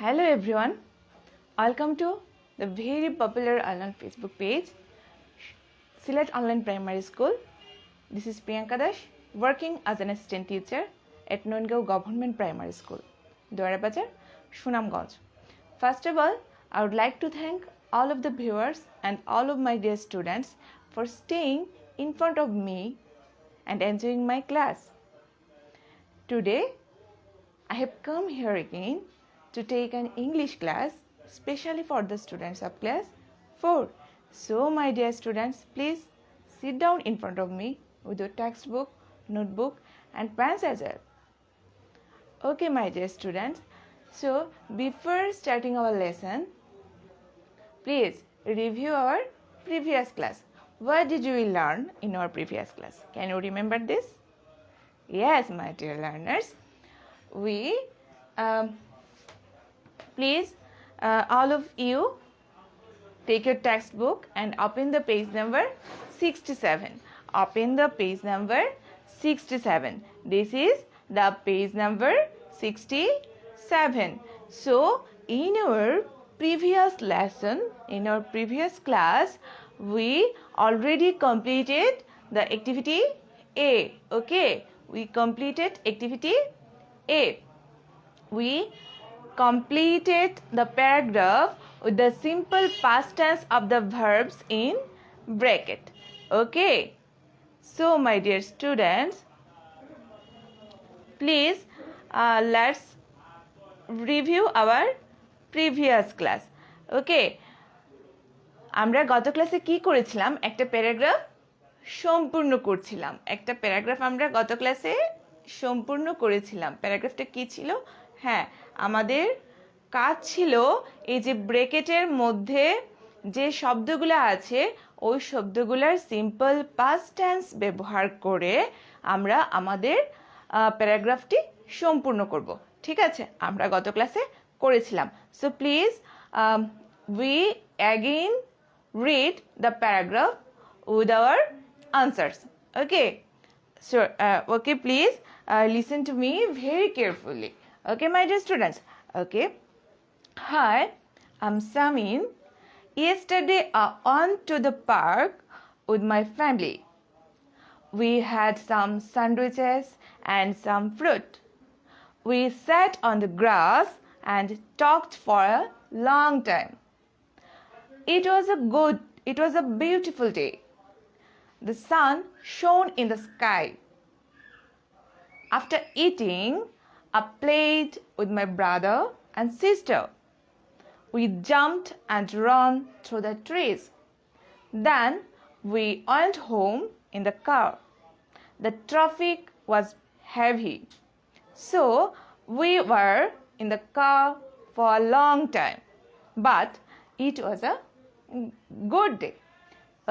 Hello everyone, welcome to the very popular online Facebook page Sylhet Online Primary School. This is Priyanka Dash, working as an assistant teacher at Noingao Government Primary School, Doarabazar, Sunamganj. First of all, I would like to thank all of the viewers and all of my dear students for staying in front of me and enjoying my class. Today, I have come here again to take an English class especially for the students of class 4. So my dear students, please sit down in front of me with your textbook, notebook and pens as well. Okay my dear students, so before starting our lesson, please review our previous class. What did we learn in our previous class? Can you remember this? Yes my dear learners, we please all of you take your textbook and open the page number 67. Open the page number 67. This is the page number 67. So in our previous lesson, in our previous class, we already completed the activity A. Okay, we completed activity A. We completed the paragraph with the simple past tense of the verbs in bracket. Okay, so my dear students, please let's review our previous class. Okay, আমরা গত ক্লাসে কি করেছিলাম? একটা paragraph সম্পূর্ণ করছিলাম। একটা paragraph আমরা গত ক্লাসে সম্পূর্ণ করেছিলাম। প্যারাগ্রাফটা কি ছিল? হ্যাঁ, আমাদের কাজ ছিল এই যে ব্র্যাকেটের মধ্যে যে শব্দগুলো আছে ওই শব্দগুলোর সিম্পল পাস্ট টেন্স ব্যবহার করে আমরা আমাদের প্যারাগ্রাফটি সম্পূর্ণ করব। ঠিক আছে, আমরা গত ক্লাসে করেছিলাম। So please we again read the paragraph with our answers. Okay, so okay, please listen to me very carefully. Okay my dear students. Okay, hi, I'm Samin. Yesterday I went to the park with my family. We had some sandwiches and some fruit. We sat on the grass and talked for a long time. It was a beautiful day. The sun shone in the sky. After eating, I played with my brother and sister. We jumped and ran through the trees. Then we went home in the car. The traffic was heavy, so we were in the car for a long time. But it was a good day.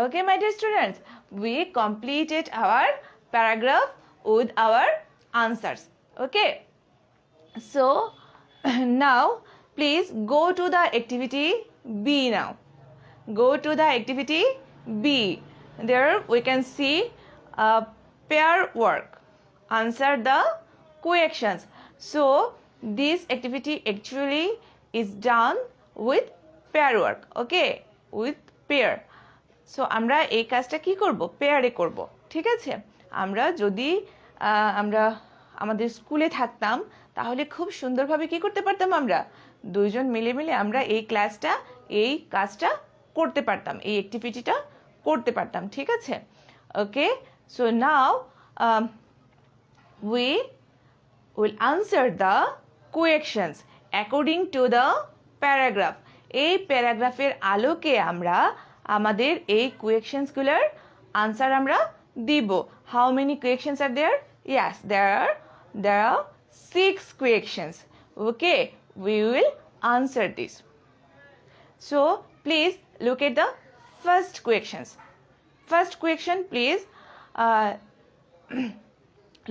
Okay my dear students, we completed our paragraph with our answers. Okay, so now please go to the activity B. Now go to the activity B. There we can see pair work, answer the questions. So this activity actually is done with pair work. Okay, with pair. So আমরা এই কাজটা কি করব? পেয়ারে করব। ঠিক আছে, আমরা যদি আমরা আমাদের স্কুলে থাকতাম তাহলে খুব সুন্দরভাবে কি করতে পারতাম? আমরা দুইজন মিলে মিলে আমরা এই কাজটা করতে পারতাম, এই অ্যাক্টিভিটিটা করতে পারতাম। ঠিক আছে, okay, so now we will answer the questions according to the paragraph. এই প্যারাগ্রাফের আলোকে আমরা আমাদের এই কোয়েকশনসগুলোর আনসার আমরা দিব। How many questions are there? Yes, there are 6 questions. Okay, we will answer this. So please look at the first questions. First question, please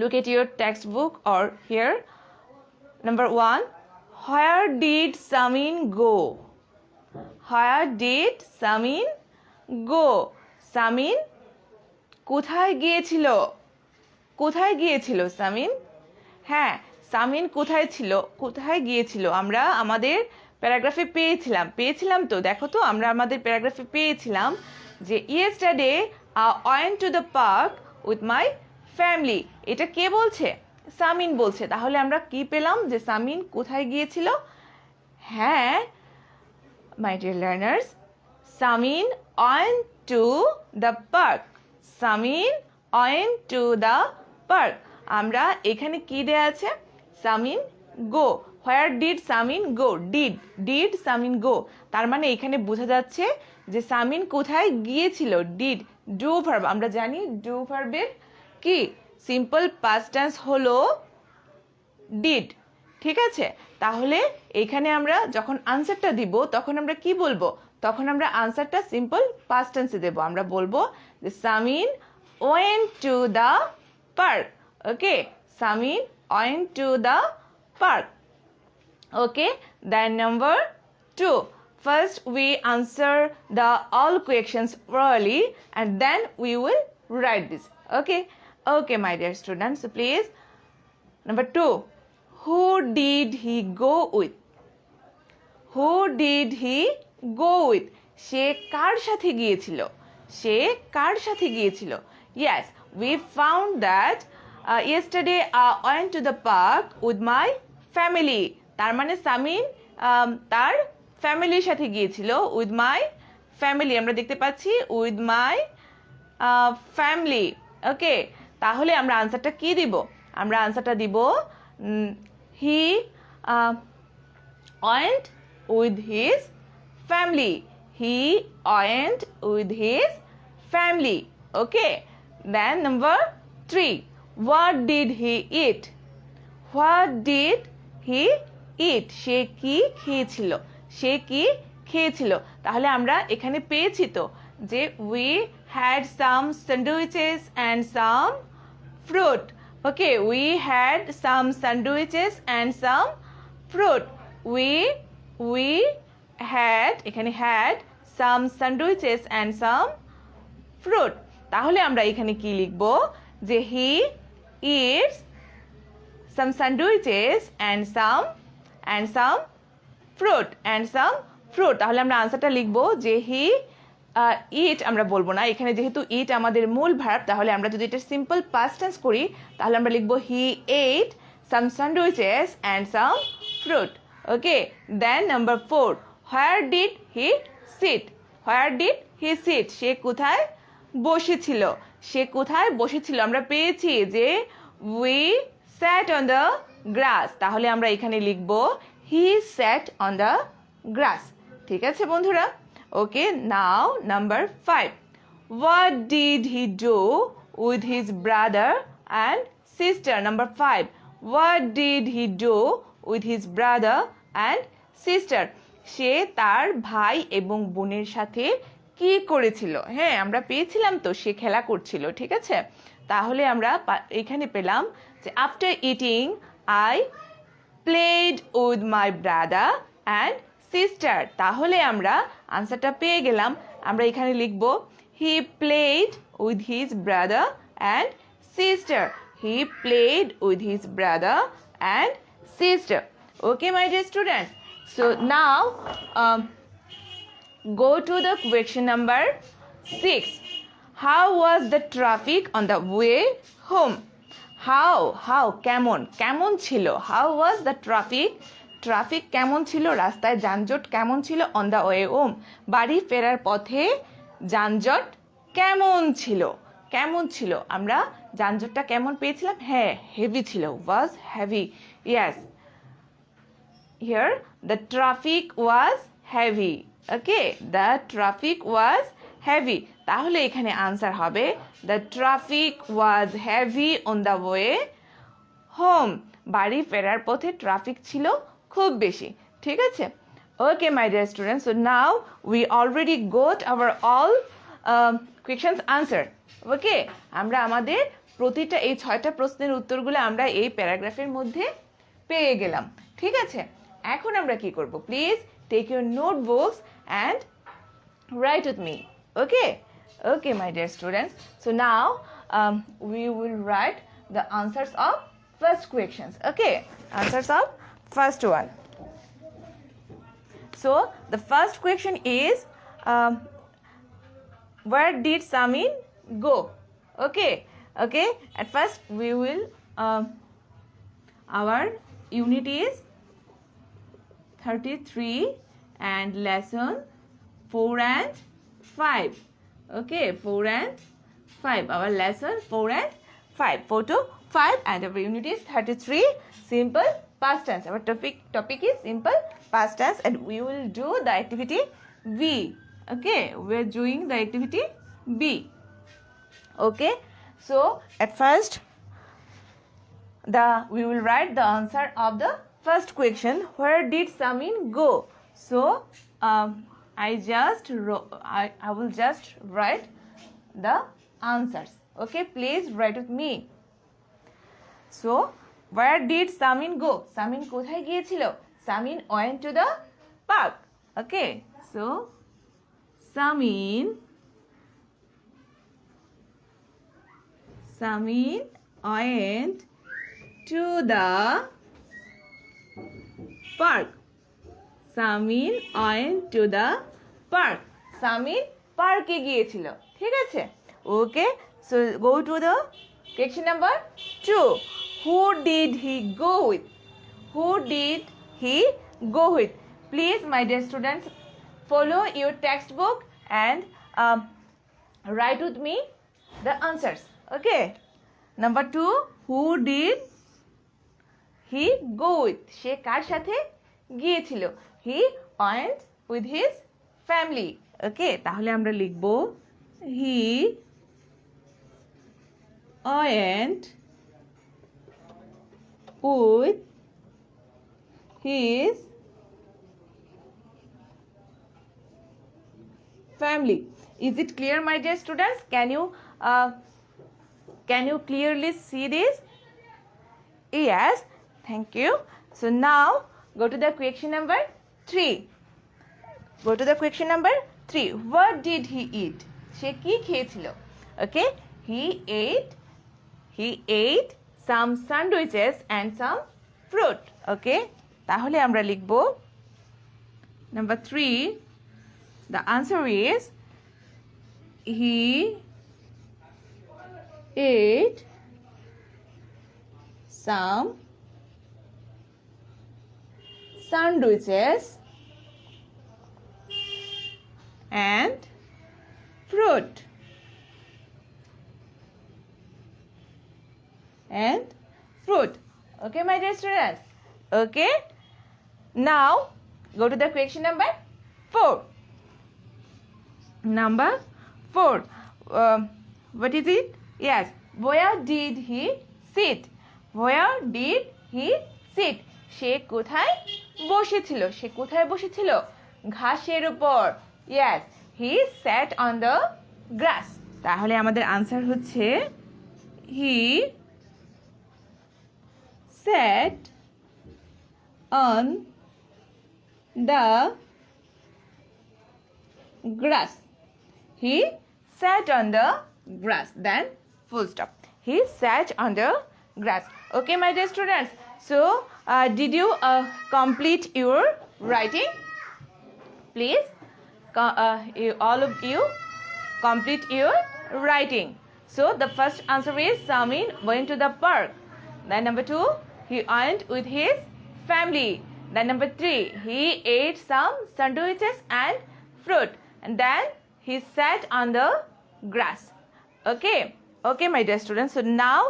look at your textbook or here. Number 1, where did Samin go? Where did Samin go? Samin কোথায় গিয়েছিল? কোথায় গিয়েছিল সামিন? হ্যাঁ, সামিন কোথায় ছিল, কোথায় গিয়েছিল, আমরা আমাদের প্যারাগ্রাফে পেয়েছিলাম তো, দেখো তো আমরা আমাদের প্যারাগ্রাফে পেয়েছিলাম যে yesterday I went to the park with my family. এটা কে বলছে? সামিন বলছে। তাহলে আমরা কি পেলাম যে সামিন কোথায় গিয়েছিল? হ্যাঁ my dear learners, Samin went to the park. Samin went to the park. আমরা এখানে কি দেয়া আছে? Samin go. Where did Samin go? Did Samin go? তার মানে এখানে বোঝা যাচ্ছে যে সামিন কোথায় গিয়েছিল। did do verb, আমরা জানি do verb এর কি সিম্পল পাস্ট টেন্স হলো did। ঠিক আছে, তাহলে এখানে আমরা যখন আনসারটা দিব তখন আমরা কি বলবো? তখন আমরা আনসারটা সিম্পল পাস্ট টেন্সে দেব। আমরা বলবো যে Samin went to the park. Okay, Samin went to the park. Okay, then number 2, first we answer the all questions orally and then we will write this. Okay my dear students, so please number 2, who did he go with? Who did he go with? সে কার সাথে গিয়েছিল? সে কার সাথে গিয়েছিল? Yes, we found that yesterday I went to the park with my family. তার মানে সামিন তার ফ্যামিলির সাথে গিয়েছিল। with my family আমরা দেখতে পাচ্ছি with my family। ওকে, তাহলে আমরা আনসারটা কি দিব? আমরা আনসারটা দিব he went with his family. He went with his family. Okay, then number 3, what did he eat? What did he eat? সে কি খেয়েছিল? সে কি খেয়েছিল? তাহলে আমরা এখানে পেয়েছি তো যে we had some sandwiches and some fruit. Okay, we had some sandwiches and some fruit. We had এখানে had some sandwiches and some fruit. তাহলে আমরা এখানে কি লিখব? যে he eats some sandwiches and some fruit. তাহলে আমরা আনসারটা লিখব যে he eat আমরা বলবো না, এখানে যেহেতু eat আমাদের মূল ভার্ব, তাহলে আমরা যদি এটা সিম্পল পাস্ট টেন্স করি তাহলে আমরা লিখব he ate some sandwiches and some fruit. Okay, then number 4, where did he sit? Where did he sit? সে কোথায় বসেছিল? সে কোথায় বসেছিল? আমরা পেয়েছি যে we sat on the grass. তাহলে আমরা এখানে লিখব he sat on the grass. ঠিক আছে বন্ধুরা? Okay, now number 5, what did he do with his brother and sister? Number 5, what did he do with his brother and sister? সে তার ভাই এবং বোনের সাথে কি করেছিল? হ্যাঁ, আমরা পেয়েছিলাম তো সে খেলা করছিল। ঠিক আছে, তাহলে আমরা এখানে পেলাম যে after eating I played with my brother and sister. তাহলে আমরা আনসারটা পেয়ে গেলাম। আমরা এখানে লিখব he played with his brother and sister. He played with his brother and sister. Okay my dear students, so now go to the question number 6, how was the traffic on the way home? How কেমন ছিল? how was the traffic কেমন ছিল? রাস্তায় যানজট কেমন ছিল? on the way home বাড়ি ফেরার পথে যানজট কেমন ছিল? আমরা যানজটটা কেমন পেয়েছিলাম? হ্যাঁ, হেভি ছিল, was heavy. Yes, here the traffic was heavy. Okay, the traffic was heavy. তাহলে এখানে আনসার হবে the traffic was heavy on the way home. বাড়ি ফেরার পথে ট্রাফিক ছিল খুব বেশি। ঠিক আছে? Okay my dear students, so now we already got our all questions answered. Okay, আমরা আমাদের প্রতিটা এই 6টা প্রশ্নের উত্তরগুলো আমরা এই প্যারাগ্রাফের মধ্যে পেয়ে গেলাম। ঠিক আছে, এখন আমরা কি করব? Please take your notebooks and write with me. Okay my dear students, so now we will write the answers of first questions. Okay, answers of first one. So the first question is where did Samin go? Okay, at first we will our unit is 33 and lesson 4 and 5. Okay, 4 and 5, our lesson 4 and 5, 4 to 5, and our unit is 33, simple past tense. Our topic is simple past tense, and we will do the activity B. Okay, we are doing the activity B. Okay, so at first we will write the answer of the first question, where did Samin go? So I will just write the answers. Okay, please write with me. So where did Samin go? Samin কোথায় গিয়েছিল? Samin went to the park. Okay, so Samin went to the park. Samin went to the park. Samin পার্কে গিয়েছিল, ঠিক আছে? Okay, so go to the question number 2. Who did he go with? Who did he go with? Please, my dear students, follow your textbook and write with me the answers. Okay, number 2, who did he go with? সে কার সাথে গিয়েছিল? He went with his family. Okay, তাহলে আমরা লিখব he went with his family. Is it clear, my dear students? Can you clearly see this? Yes, thank you. So now go to the question number 3. Go to the question number 3. What did he eat? সে কি খেয়েছিল? Okay, he ate some sandwiches and some fruit. Okay, তাহলে আমরা লিখব number 3. The answer is he ate some sandwiches and fruit. Okay, my dear students. Okay, now go to the question number 4. Number 4. What is it? Yes, where did he sit? Where did he sit? সে কোথায় বসেছিল? সে কোথায় বসেছিল? ঘাসের উপর. Yes, he sat on the grass. তাহলে আমাদের answer হচ্ছে he sat on the grass. He sat on the grass. Then full stop. He sat on the grass. Okay, my dear students. So did you complete your writing? Please, all of you complete your writing. So the first answer is Samin went to the park. Then number 2, he went with his family. Then number 3, he ate some sandwiches and fruit. And then he sat on the grass. Okay, my dear students. So now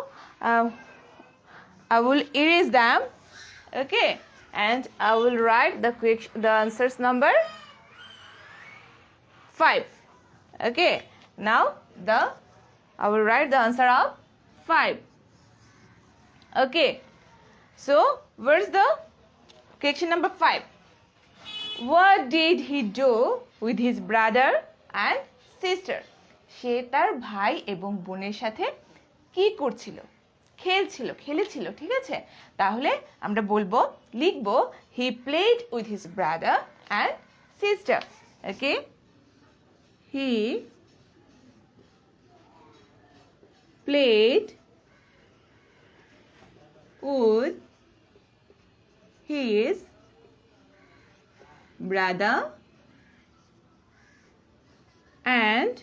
I will erase them. Okay, and I will write the answers number 5. Okay, now I will write the answer of 5. Okay, so where's the question number 5? What did he do with his brother and sister? সে তার ভাই এবং বোনের সাথে কি করছিল? খেলেছিল, ঠিক আছে? তাহলে আমরা লিখবো he played with his brother and sister. Okay, he played with his brother and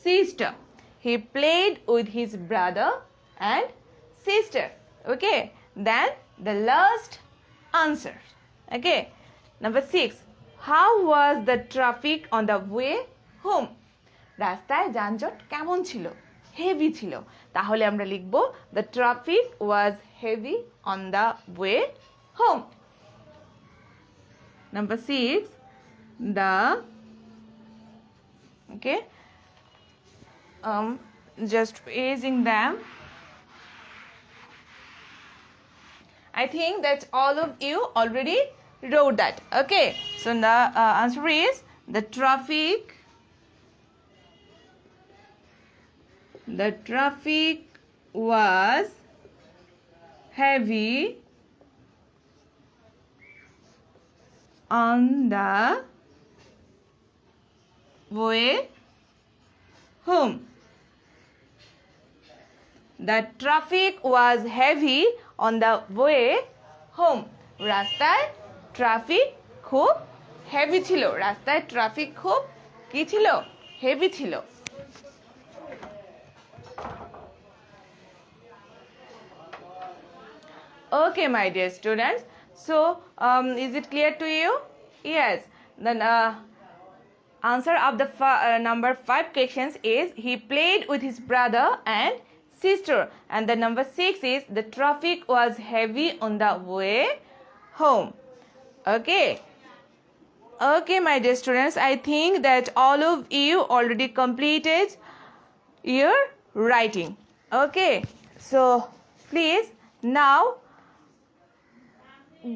sister. He played with his brother and sister. Okay, then the last answer. Okay, number 6. How was the traffic on the way home? রাস্তায় যানজট কেমন ছিল? Heavy ছিল। তাহলে আমরা লিখব the traffic was heavy on the way home. Number 6, okay, just erasing them. I think that all of you already wrote that. Okay, so the answer is the traffic was heavy on the way home. The traffic was heavy on the way home. রাস্তায় traffic খুব heavy ছিল। রাস্তায় traffic খুব কি ছিল? Heavy ছিল। Okay, my dear students. So, is it clear to you? Yes. Then answer of the number 5 questions is he played with his brother and sister, and the number 6 is the traffic was heavy on the way home. Okay, my dear students, I think that all of you already completed your writing. Okay, so please now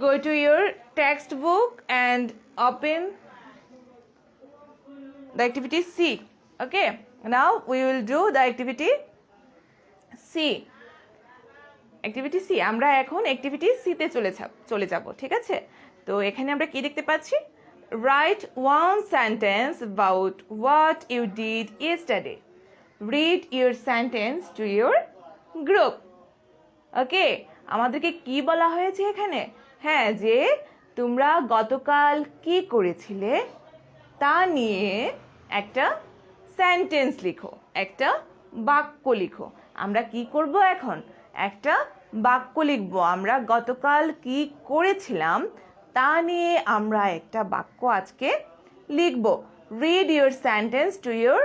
go to your textbook and open the activity C. Okay, now we will do the activity C. Activity C, আমরা এখন activity C তে চলে যাব, ঠিক আছে? তো এখানে আমরা কি দেখতে পাচ্ছি? Write one sentence about what you did yesterday. Read your sentence to your group. Okay, আমাদেরকে কি বলা হয়েছে এখানে? হ্যাঁ, যে তোমরা গতকাল কি করেছিলে তা নিয়ে একটা সেন্টেন্স লিখো, একটা বাক্য লিখো। আমরা কি করব এখন? একটা বাক্য লিখব। আমরা গতকাল কি করেছিলাম তা নিয়ে আমরা একটা বাক্য আজকে লিখব। Read your sentence to your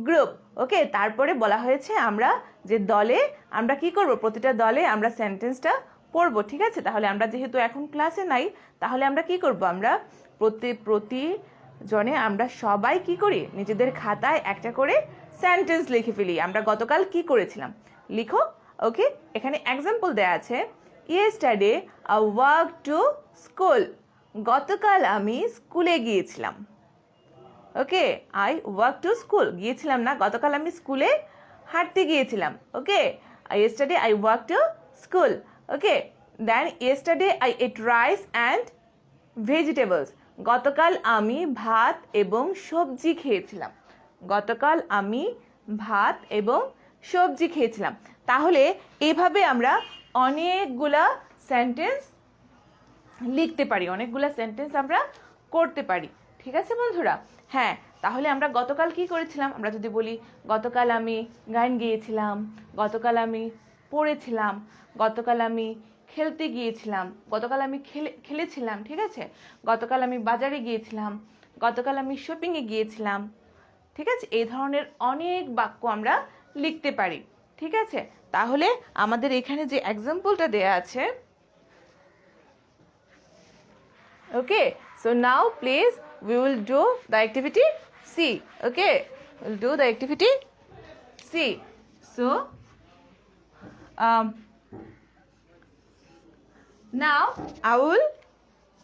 group. Okay, তারপরে বলা হয়েছে আমরা যে দলে আমরা কি করব, প্রতিটা দলে আমরা সেন্টেন্সটা পড়ব, ঠিক আছে? তাহলে আমরা যেহেতু এখন ক্লাসে নাই, তাহলে আমরা কি করব? আমরা প্রতিজনে আমরা সবাই কি করি, নিজেদের খাতায় একটা করে সেন্টেন্স লিখে ফেলি। আমরা গতকাল কি করেছিলাম লিখো। ওকে, এখানে এক্সাম্পল দেয়া আছে। Yesterday I walk to school. গতকাল আমি স্কুলে গিয়েছিলাম। Okay, I walk to school, গিয়েছিলাম না, গতকাল আমি স্কুলে হাঁটতে গিয়েছিলাম। Okay, yesterday I walk to school. Okay, then yesterday I ate rice and vegetables. গতকাল আমি ভাত এবং সবজি খেয়েছিলাম। গতকাল আমি ভাত এবং সবজি খেয়েছিলাম। তাহলে এইভাবে আমরা অনেকগুলা সেন্টেন্স লিখতে পারি, অনেকগুলা সেন্টেন্স আমরা করতে পারি, ঠিক আছে বন্ধুরা? হ্যাঁ, তাহলে আমরা গতকাল কি করেছিলাম? আমরা যদি বলি গতকাল আমি গান গেয়েছিলাম, গতকাল আমি পড়েছিলাম, গতকাল আমি খেলতে গিয়েছিলাম, গতকাল আমি খেলেছিলাম, ঠিক আছে? গতকাল আমি বাজারে গিয়েছিলাম, গতকাল আমি শপিংয়ে গিয়েছিলাম, ঠিক আছে? এই ধরনের অনেক বাক্য আমরা লিখতে পারি, ঠিক আছে? তাহলে আমাদের এখানে যে এক্সাম্পলটা দেয়া আছে, okay, so now please we will do the activity C. Okay, we'll do the activity C. So now I will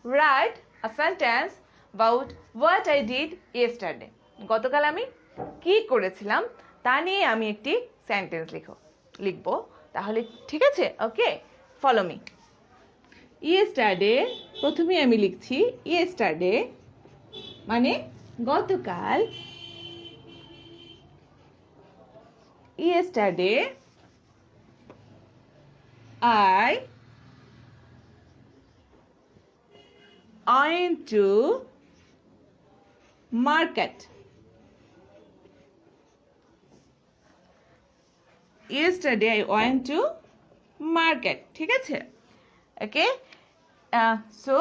write a sentence about what I did yesterday. গতকাল আমি কি করেছিলাম তা নিয়ে আমি একটি সেন্টেন্স লিখব। তাহলে ঠিক আছে? ওকে, ফলো মি। ইয়েস্টারডে, প্রথমে আমি লিখছি ইয়েস্টারডে মানে গতকাল। yesterday I went to market. Yesterday I went to market. ঠিক আছে? Okay. So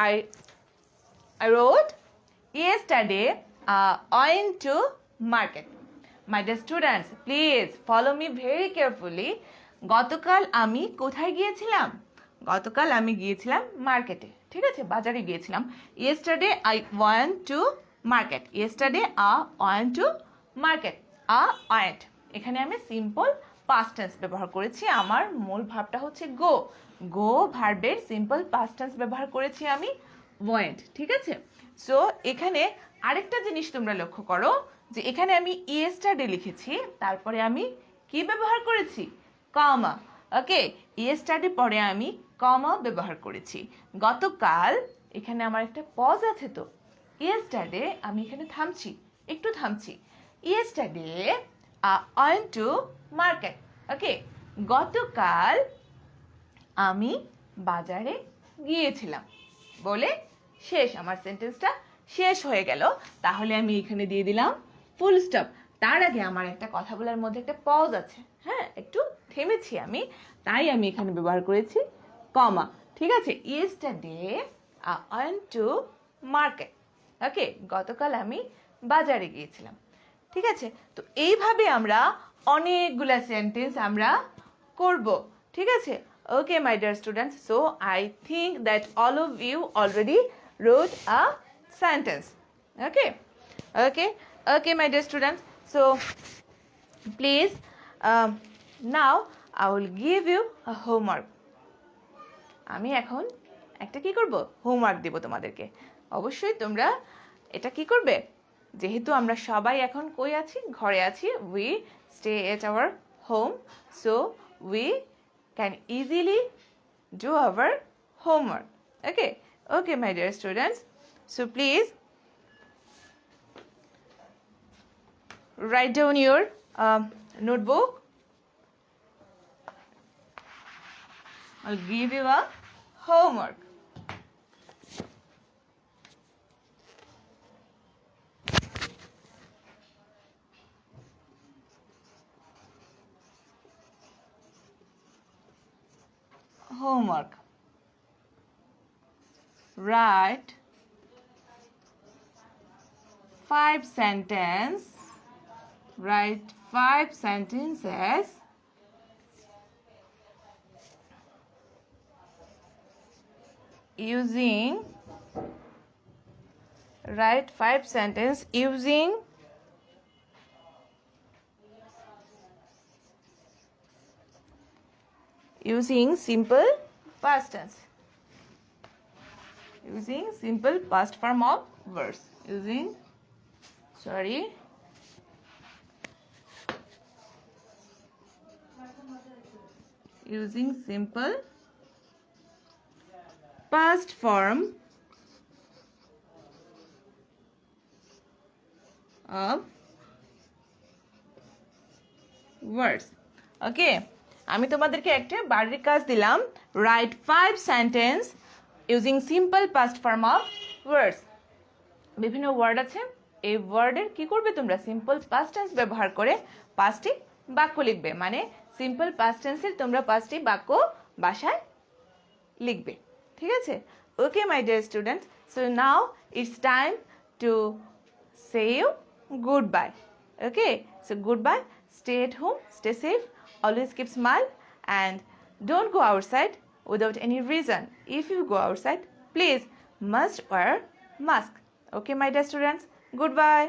I wrote yesterday I went to market. My dear students, please follow me very carefully. গতকাল আমি কোথায় গিয়েছিলাম? গতকাল আমি গিয়েছিলাম মার্কেটে। ঠিক আছে, বাজারে গিয়েছিলাম। Yesterday I went to market. Yesterday I went to market. I went. এখানে আমি সিম্পল পাস্ট টেন্স ব্যবহার করেছি। আমার মূল ভাবটা হচ্ছে গো। গো ভার্বের সিম্পল পাস্ট টেন্স ব্যবহার করেছি আমি went। ঠিক আছে? সো এখানে আরেকটা জিনিস তোমরা লক্ষ্য করো যে এখানে আমি yesterday লিখেছি, তারপরে আমি কি ব্যবহার করেছি? কমা। ওকে, yesterday পরে আমি কমা ব্যবহার করেছি। গতকাল এখানে আমার একটা পজ আছে তো। yesterday আমি এখানে থামছি, একটু থামছি। yesterday I went to market. ওকে, গতকাল আমি বাজারে গিয়েছিলাম বলে শেষ, আমার সেন্টেন্সটা শেষ হয়ে গেল। তাহলে আমি এখানে দিয়ে দিলাম ফুল স্টপ। তার আগে আমার একটা কথা বলার মধ্যে একটা পজ আছে, হ্যাঁ, একটু থেমেছি আমি, তাই আমি এখানে ব্যবহার করেছি কমা। ঠিক আছে, yesterday I went to market. ওকে, গতকাল আমি বাজারে গিয়েছিলাম। ঠিক আছে, তো এইভাবে আমরা অনেকগুলা সেন্টেন্স আমরা করব। ঠিক আছে? Okay my dear students, so I think that all of you already wrote a sentence. Okay, my dear students, so please now I will give you a homework. আমি এখন একটা কি করব? হোমওয়ার্ক দেব তোমাদেরকে। অবশ্যই তোমরা এটা কি করবে? যেহেতু আমরা সবাই এখন কই আছি? ঘরে আছি। We stay at our home, so we can easily do our homework. Okay, my dear students, so please write down your notebook. I'll give you a homework. Homework. Write 5 sentences. Write 5 sentences using simple past tense. Using simple past form of words. Using simple past form of words. Okay, আমি তোমাদেরকে একটা বাড়ির কাজ দিলাম। Write 5 sentences using simple past form of words. বিভিন্ন word আছে, এই ওয়ার্ডের কি করবে তোমরা? সিম্পল পাস্ট টেন্স ব্যবহার করে 5টি বাক্য লিখবে। মানে সিম্পল পাস্ট টেন্সের তোমরা 5টি বাক্য বাসায় লিখবে। ঠিক আছে? Okay my dear students, so now it's time to say you good bye. Okay, so good bye, stay at home, stay safe, always keep smile, and don't go outside without any reason. If you go outside, please must wear mask. Okay, my dear students, goodbye.